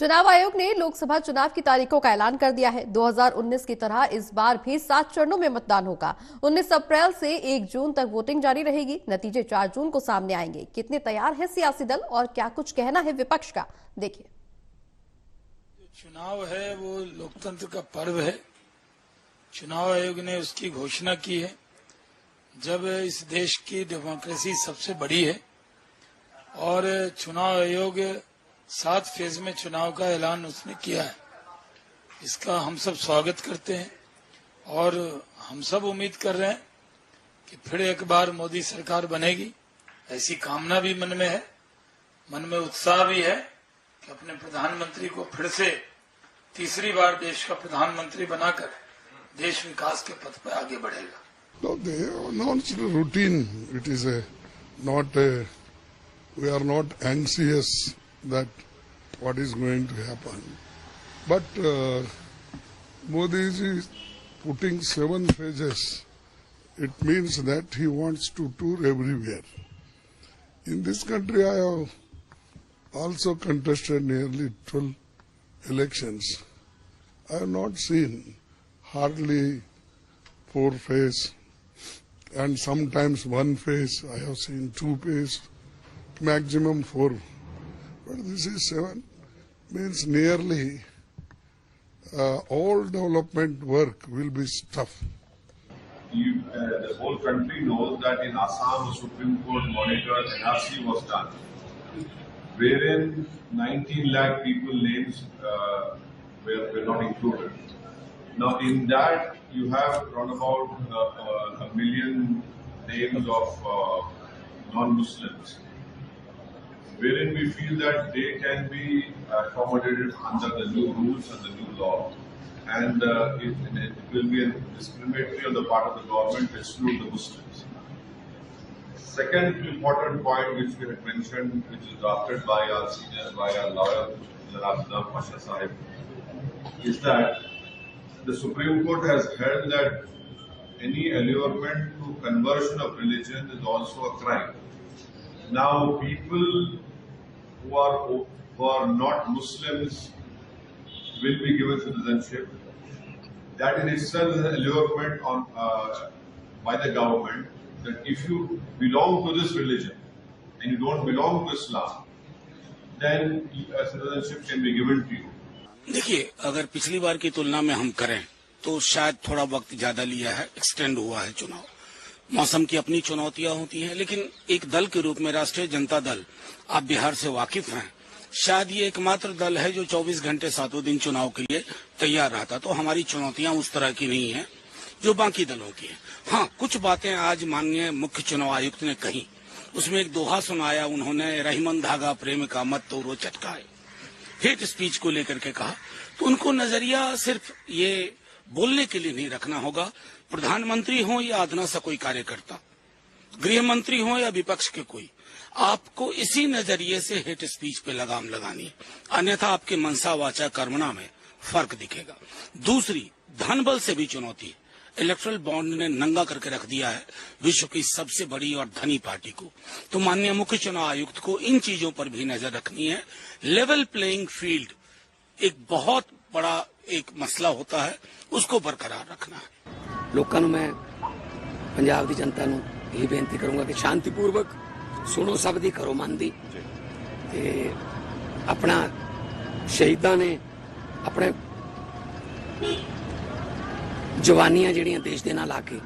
चुनाव आयोग ने लोकसभा चुनाव की तारीखों का ऐलान कर दिया है। 2019 की तरह इस बार भी 7 चरणों में मतदान होगा। 19 अप्रैल से 1 जून तक वोटिंग जारी रहेगी। नतीजे 4 जून को सामने आएंगे। कितने तैयार है सियासी दल और क्या कुछ कहना है विपक्ष का, देखिए। चुनाव है वो लोकतंत्र का पर्व है। चुनाव आयोग ने उसकी घोषणा की है। जब इस देश की डेमोक्रेसी सबसे बड़ी है और चुनाव आयोग 7 फेज में चुनाव का ऐलान उसने किया है, इसका हम सब स्वागत करते हैं और हम सब उम्मीद कर रहे हैं कि फिर एक बार मोदी सरकार बनेगी। ऐसी कामना भी मन में है, मन में उत्साह भी है कि अपने प्रधानमंत्री को फिर से तीसरी बार देश का प्रधानमंत्री बनाकर देश विकास के पथ पर आगे बढ़ेगा। No, they announced a routine. It is we are not anxious that what is going to happen. But Modi is putting 7 phases. It means that he wants to tour everywhere. In this country, I have also contested nearly 12 elections. I have not seen hardly 4 phases. And sometimes 1 phase, I have seen 2 phases, maximum 4. But this is 7, means nearly all development work will be stuffed. The whole country knows that in Assam, the Supreme Court monitored NRC was done, wherein 19 lakh people names were not included. Now, in that, you have around about 1 million names of non-Muslims, wherein we feel that they can be accommodated under the new rules and the new law, and it will be discriminatory on the part of the government to exclude the Muslims. Second important point which we had mentioned, which is drafted by our lawyer, Abdullah Pasha Sahib, is that the Supreme Court has held that any allurement to conversion of religion is also a crime. Now, people who are not Muslims will be given citizenship. That in itself is an allurement on by the government that if you belong to this religion and you don't belong to Islam, then a citizenship can be given to you. देखिए, अगर पिछली बार की तुलना में हम करें तो शायद थोड़ा वक्त ज्यादा लिया है, एक्सटेंड हुआ है चुनाव। मौसम की अपनी चुनौतियां होती हैं, लेकिन एक दल के रूप में राष्ट्रीय जनता दल, आप बिहार से वाकिफ हैं, शायद ये एकमात्र दल है जो 24 घंटे 7 दिन चुनाव के लिए तैयार रहता। तो हमारी चुनौतियां उस तरह की नहीं है जो बाकी दलों की है। हाँ, कुछ बातें आज माननीय मुख्य चुनाव आयुक्त ने कही, उसमें एक दोहा सुनाया उन्होंने, रहीमन धागा प्रेम का मत तोड़ो चटकाए। हेट स्पीच को लेकर के कहा, तो उनको नजरिया सिर्फ ये बोलने के लिए नहीं रखना होगा। प्रधानमंत्री हो या अधना सा कोई कार्यकर्ता, गृह मंत्री हो या विपक्ष के कोई, आपको इसी नजरिए से हेट स्पीच पे लगाम लगानी है, अन्यथा आपके मनसा वाचा कर्मणा में फर्क दिखेगा। दूसरी, धन बल से भी चुनौती है। इलेक्ट्रल बॉन्ड ने नंगा करके रख दिया है विश्व की सबसे बड़ी और धनी पार्टी को। तो माननीय मुख्य चुनाव आयुक्त को इन चीजों पर भी नजर रखनी है। लेवल प्लेइंग फील्ड एक बहुत बड़ा एक मसला होता है, उसको बरकरार रखना है। लोगों मैं पंजाब की जनता नूं यही बेनती करूंगा कि शांतिपूर्वक सुनो सब दी, करो मन दी। अपना शहीदां ने अपने जवानियां ਜਿਹੜੀਆਂ देश ਦੇ ਨਾਲ ਆ ਕੇ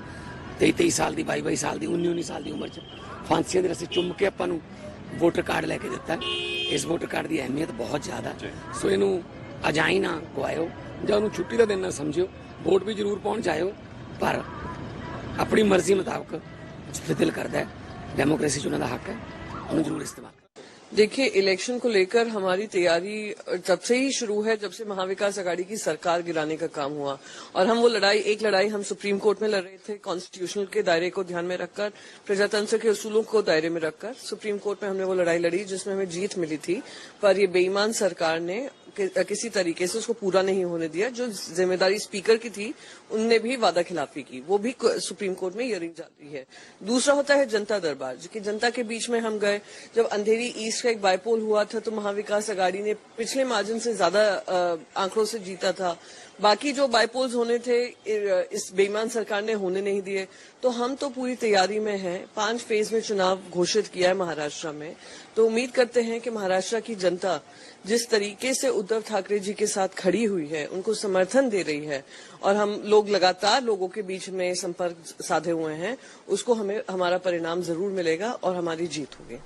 23 ਸਾਲ ਦੀ 22 ਸਾਲ ਦੀ 19 ਸਾਲ ਦੀ ਉਮਰ 'ਚ ਫਾਂਸੀਆਂ ਦੇ ਰਸੇ ਚੁੰਮ ਕੇ ਆਪਾਂ ਨੂੰ ਵੋਟਰ ਕਾਰਡ ਲੈ ਕੇ ਦਿੱਤਾ। ਇਸ ਵੋਟਰ ਕਾਰਡ ਦੀ ਅਹਿਮੀਅਤ ਬਹੁਤ ਜ਼ਿਆਦਾ, ਸੋ ਇਹਨੂੰ ਅਜਾਈ ਨਾ ਗਵਾਇਓ ਜਾਂ ਉਹਨੂੰ ਛੁੱਟੀ ਦਾ ਦਿਨ ਨਾ ਸਮਝਿਓ। ਵੋਟ ਵੀ ਜ਼ਰੂਰ ਪਾਉਣ ਜਾਇਓ, ਪਰ ਆਪਣੀ ਮਰਜ਼ੀ ਮੁਤਾਬਕ ਜਿੱਥੇ ਦਿਲ ਕਰਦਾ ਹੈ, डेमोक्रेसी चुनाव का हक है, उन्हें जरूर इस्तेमाल। देखिए, इलेक्शन को लेकर हमारी तैयारी तब से ही शुरू है जब से महाविकास अघाड़ी की सरकार गिराने का काम हुआ, और हम वो एक लड़ाई हम सुप्रीम कोर्ट में लड़ रहे थे, कॉन्स्टिट्यूशनल के दायरे को ध्यान में रखकर, प्रजातंत्र के उसूलों को दायरे में रखकर। सुप्रीम कोर्ट में हमने वो लड़ाई लड़ी जिसमें हमें जीत मिली थी, पर ये बेईमान सरकार ने किसी तरीके से उसको पूरा नहीं होने दिया। जो जिम्मेदारी स्पीकर की थी उनने भी वादा खिलाफी की, वो भी सुप्रीम कोर्ट में हियरिंग जारी है। दूसरा होता है जनता दरबार, जो कि जनता के बीच में हम गए। जब अंधेरी ईस्ट का एक बाईपोल हुआ था तो महाविकास अघाड़ी ने पिछले मार्जिन से ज्यादा आंकड़ों से जीता था। बाकी जो बाईपोल्स होने थे इस बेईमान सरकार ने होने नहीं दिए। तो हम तो पूरी तैयारी में हैं। 5 फेज में चुनाव घोषित किया है महाराष्ट्र में। तो उम्मीद करते हैं कि महाराष्ट्र की जनता जिस तरीके से उद्धव ठाकरे जी के साथ खड़ी हुई है, उनको समर्थन दे रही है, और हम लोग लगातार लोगों के बीच में संपर्क साधे हुए हैं, उसको हमें हमारा परिणाम जरूर मिलेगा और हमारी जीत होगी।